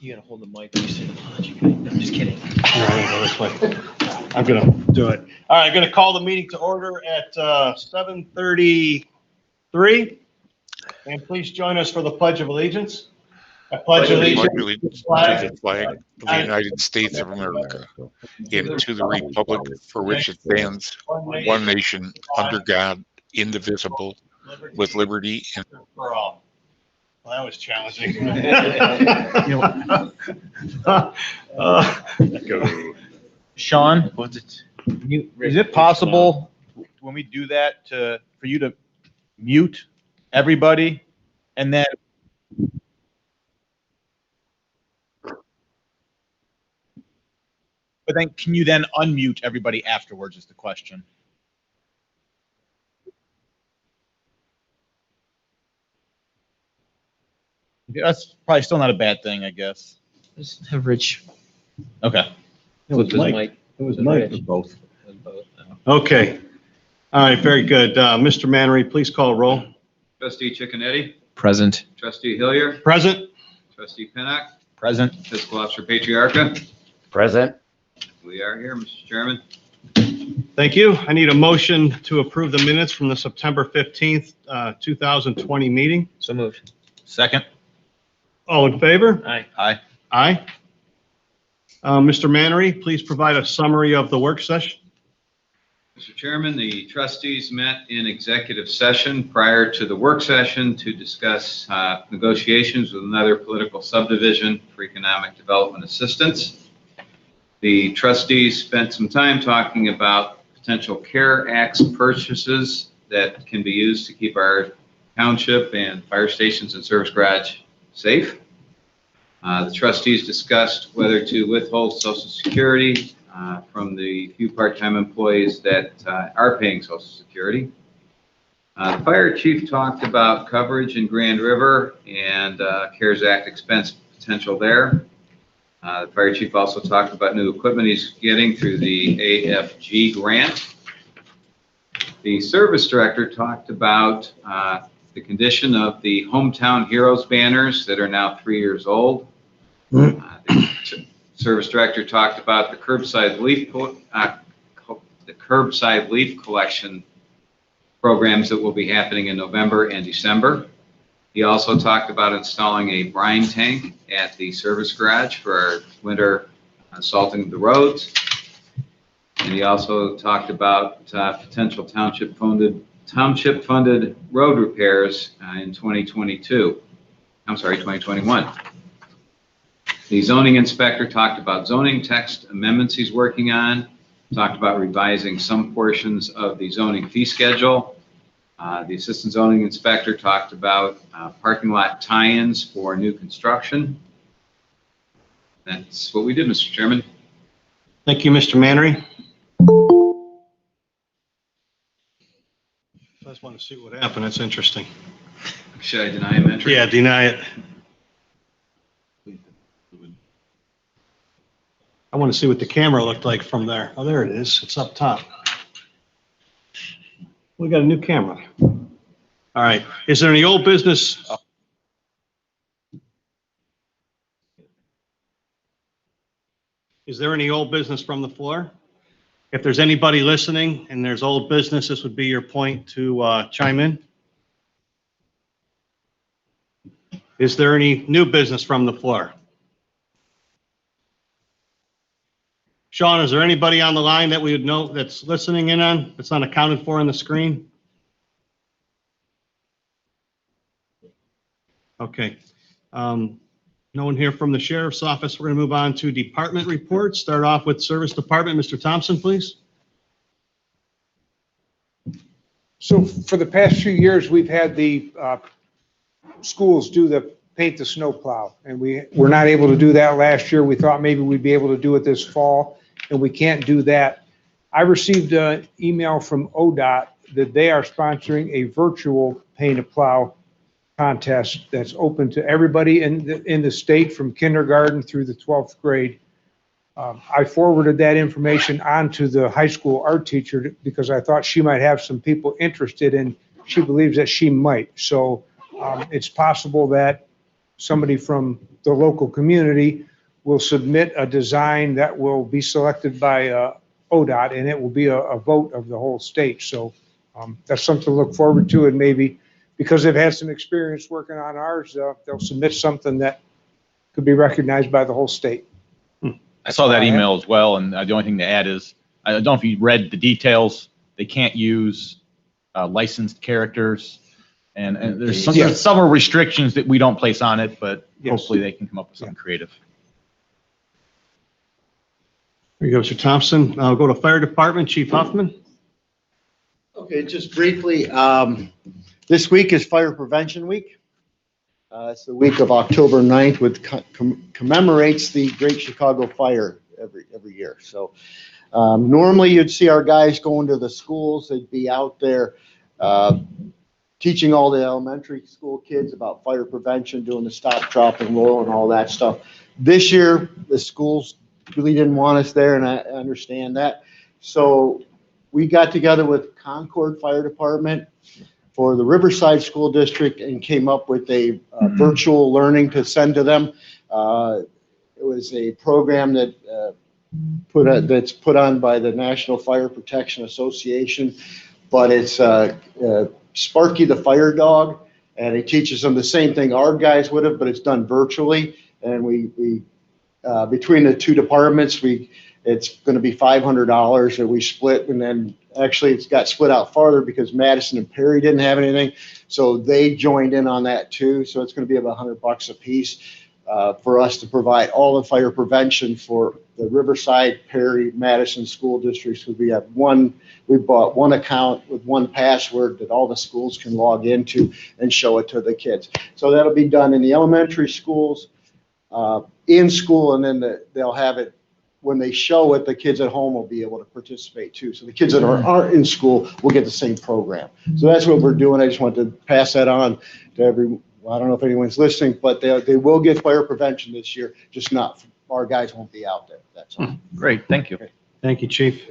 You gotta hold the mic. You say apology. No, I'm just kidding. I'm gonna do it. All right, I'm gonna call the meeting to order at 7:33. And please join us for the Pledge of Allegiance. I pledge allegiance to the flag of the United States of America and to the republic for which it stands, one nation, under God, indivisible, with liberty and for all. Well, that was challenging. Sean, is it possible when we do that for you to mute everybody and then can you then unmute everybody afterwards is the question. That's probably still not a bad thing, I guess. Just have Rich. Okay. It was Mike. It was Mike for both. Okay. All right, very good. Mr. Mannery, please call roll. Trustee Cicconetti, Present. Trustee Hillier, Present. Trustee Pinnock, Present. Fiscal Officer Patriarca. Present. We are here, Mr. Chairman. Thank you. I need a motion to approve the minutes from the September 15th, 2020 meeting. So moved. Second. All in favor? Aye. Aye. Aye. Mr. Mannery, please provide a summary of the work session. Mr. Chairman, the trustees met in executive session prior to the work session to discuss negotiations with another political subdivision for economic development assistance. The trustees spent some time talking about potential CARE Act purchases that can be used to keep our township and fire stations and service garage safe. The trustees discussed whether to withhold Social Security from the few part-time employees that are paying Social Security. The fire chief talked about coverage in Grand River and CARES Act expense potential there. The fire chief also talked about new equipment he's getting through the AFG grant. The service director talked about the condition of the Hometown Heroes banners that are now 3 years old. The service director talked about the curbside leaf collection programs that will be happening in November and December. He also talked about installing a brine tank at the service garage for our winter salting of the roads. And he also talked about potential township-funded road repairs in 2021. The zoning inspector talked about zoning text amendments he's working on, talked about revising some portions of the zoning fee schedule. The assistant zoning inspector talked about parking lot tie-ins for new construction. That's what we did, Mr. Chairman. Thank you, Mr. Mannery. I just want to see what happened. That's interesting. Should I deny him entry? Yeah, deny it. I want to see what the camera looked like from there. Oh, there it is. It's up top. We got a new camera. All right. Is there any old business? Is there any old business from the floor? If there's anybody listening and there's old business, this would be your point to chime in. Is there any new business from the floor? Sean, is there anybody on the line that we would know that's listening in on, that's not accounted for on the screen? Okay. No one here from the sheriff's office. We're going to move on to department reports. Start off with service department. Mr. Thompson, please. So for the past few years, we've had the schools do the paint the snow plow, and we were not able to do that last year. We thought maybe we'd be able to do it this fall, and we can't do that. I received an email from ODOT that they are sponsoring a virtual paint a plow contest that's open to everybody in the state from kindergarten through the 12th grade. I forwarded that information on to the high school art teacher because I thought she might have some people interested, and she believes that she might. So it's possible that somebody from the local community will submit a design that will be selected by ODOT, and it will be a vote of the whole state. So that's something to look forward to, and maybe because they've had some experience working on ours, they'll submit something that could be recognized by the whole state. I saw that email as well, and the only thing to add is, I don't know if you read the details. They can't use licensed characters, and there's some Yes. several restrictions that we don't place on it, but Yes. hopefully they can come up with something creative. There you go, Mr. Thompson. I'll go to Fire Department, Chief Huffman. Okay, just briefly, this week is Fire Prevention Week. It's the week of October 9th, which commemorates the Great Chicago Fire every year. So normally you'd see our guys going to the schools. They'd be out there teaching all the elementary school kids about fire prevention, doing the stop, drop, and roll and all that stuff. This year, the schools really didn't want us there, and I understand that. So we got together with Concord Fire Department for the Riverside School District and came up with a virtual learning to send to them. It was a program that that's put on by the National Fire Protection Association, but it's Sparky the Fire Dog, and it teaches them the same thing our guys would have, but it's done virtually. And we between the two departments, it's going to be $500 that we split, and then actually it's got split out farther because Madison and Perry didn't have anything, so they joined in on that too. So it's going to be about $100 a piece for us to provide all the fire prevention for the Riverside, Perry, Madison school districts. We bought one account with one password that all the schools can log into and show it to the kids. So that'll be done in the elementary schools, in school, and then they'll have it when they show it. The kids at home will be able to participate too. So the kids that aren't in school will get the same program. So that's what we're doing. I just wanted to pass that on to everyone. I don't know if anyone's listening, but they will get fire prevention this year, just not, our guys won't be out there. That's all. Great, thank you. Thank you, Chief.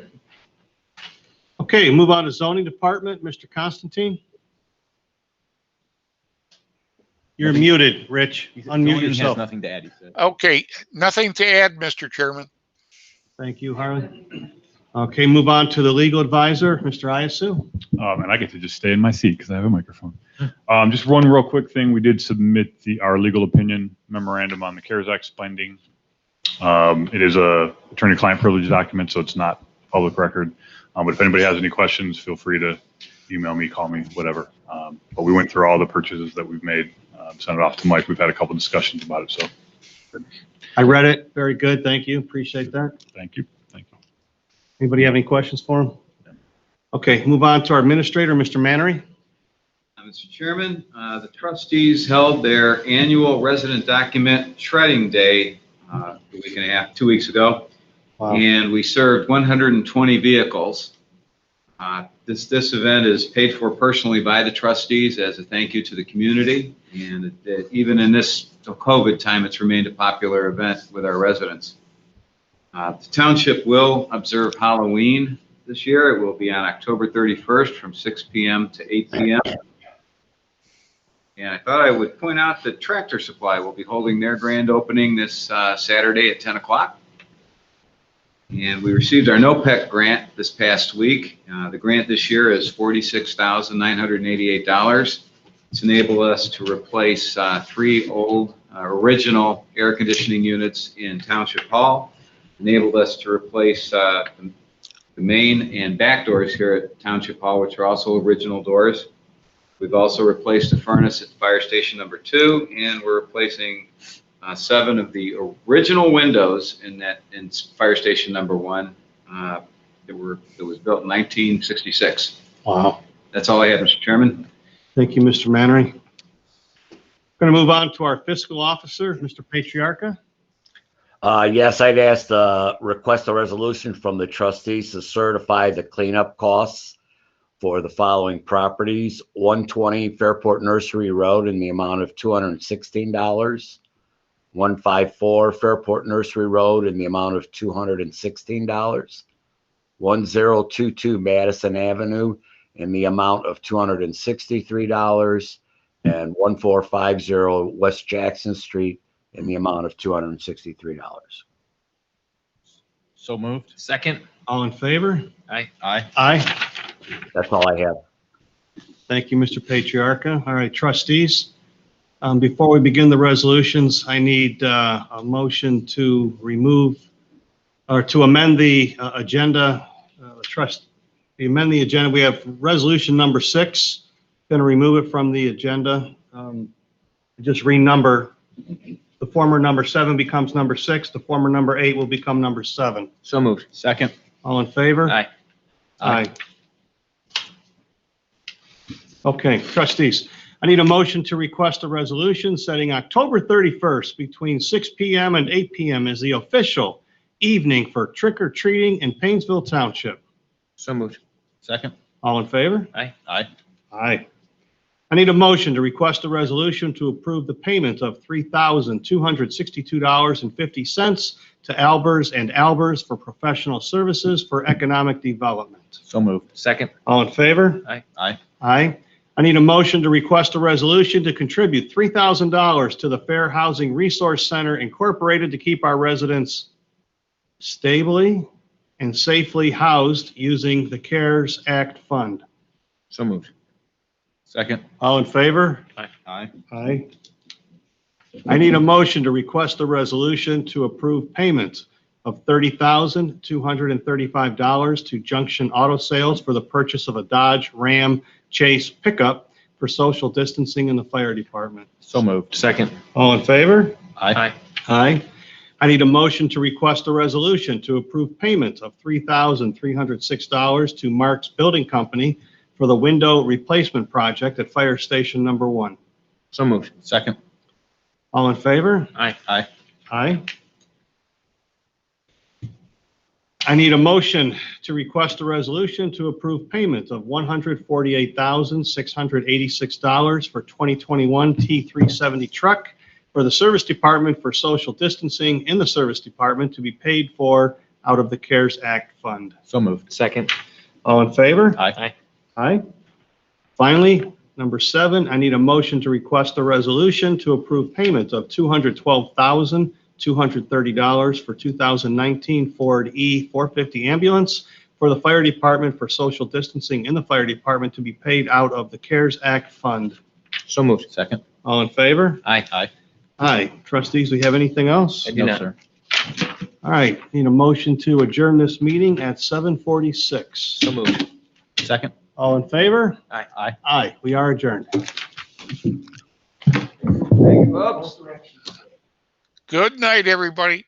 Okay, move on to Zoning Department, Mr. Constantine. You're muted, Rich. Unmute Zoning has yourself. nothing to add, he said. Okay, nothing to add, Mr. Chairman. Thank you, Harlan. Okay, move on to the legal advisor, Mr. Iasu. And I get to just stay in my seat because I have a microphone. Just one real quick thing. We did submit our legal opinion memorandum on the CARES Act spending. It is a attorney-client privilege document, so it's not public record. But if anybody has any questions, feel free to email me, call me, whatever. But we went through all the purchases that we've made, sent it off to Mike. We've had a couple discussions about it, so. I read it. Very good. Thank you. Appreciate that. Thank you. Thank you. Anybody have any questions for him? Okay, move on to our administrator, Mr. Mannery. Mr. Chairman, the trustees held their annual resident document shredding day a week and a half, 2 weeks ago. Wow. And we served 120 vehicles. This event is paid for personally by the trustees as a thank you to the community. And even in this COVID time, it's remained a popular event with our residents. The township will observe Halloween this year. It will be on October 31st from 6 p.m. to 8 p.m. And I thought I would point out that Tractor Supply will be holding their grand opening this Saturday at 10 o'clock. And we received our NOPEC grant this past week. The grant this year is $46,988. It's enabled us to replace 3 old original air conditioning units in Township Hall. Enabled us to replace the main and back doors here at Township Hall, which are also original doors. We've also replaced a furnace at Fire Station number 2, and we're replacing 7 of the original windows in Fire Station number 1 that was built in 1966. Wow. That's all I have, Mr. Chairman. Thank you, Mr. Mannery. Going to move on to our fiscal officer, Mr. Patriarca. Yes, I'd ask request a resolution from the trustees to certify the cleanup costs for the following properties: 120 Fairport Nursery Road in the amount of $216, 154 Fairport Nursery Road in the amount of $216, 1022 Madison Avenue in the amount of $263, and 1450 West Jackson Street in the amount of $263. So moved. Second. All in favor? Aye. Aye. Aye. That's all I have. Thank you, Mr. Patriarca. All right, trustees, before we begin the resolutions, I need a motion to remove or to amend the agenda. Amend the agenda. We have resolution number 6. Going to remove it from the agenda. Just renumber. The former number 7 becomes number 6. The former number 8 will become number 7. So moved. Second. All in favor? Aye. Aye. Okay, trustees, I need a motion to request a resolution setting October 31st between 6 PM and 8 PM as the official evening for trick or treating in Painesville Township. So moved. Second. All in favor? Aye. Aye. Aye. I need a motion to request a resolution to approve the payment of $3,262.50 to Albers and Albers for professional services for economic development. So moved. Second. All in favor? Aye. Aye. Aye. I need a motion to request a resolution to contribute $3,000 to the Fair Housing Resource Center Incorporated to keep our residents stably and safely housed using the CARES Act fund. So moved. Second. All in favor? Aye. Aye. I need a motion to request a resolution to approve payment of $30,235 to Junction Auto Sales for the purchase of a Dodge Ram Chase pickup for social distancing in the fire department. So moved. Second. All in favor? Aye. Aye. I need a motion to request a resolution to approve payment of $3,306 to Mark's Building Company for the window replacement project at Fire Station Number 1. So moved. Second. All in favor? Aye. Aye. Aye. I need a motion to request a resolution to approve payment of $148,686 for 2021 T370 truck for the service department for social distancing in the service department to be paid for out of the CARES Act fund. So moved. Second. All in favor? Aye. Aye. Aye. Finally, number 7, I need a motion to request a resolution to approve payment of $212,230 for 2019 Ford E450 ambulance for the fire department for social distancing in the fire department to be paid out of the CARES Act fund. So moved. Second. All in favor? Aye. Aye. Aye. Trustees, we have anything else? I do No, not. sir. All right, need a motion to adjourn this meeting at 7:46. So moved. Second. All in favor? Aye. Aye. Aye, we are adjourned. Good night, everybody.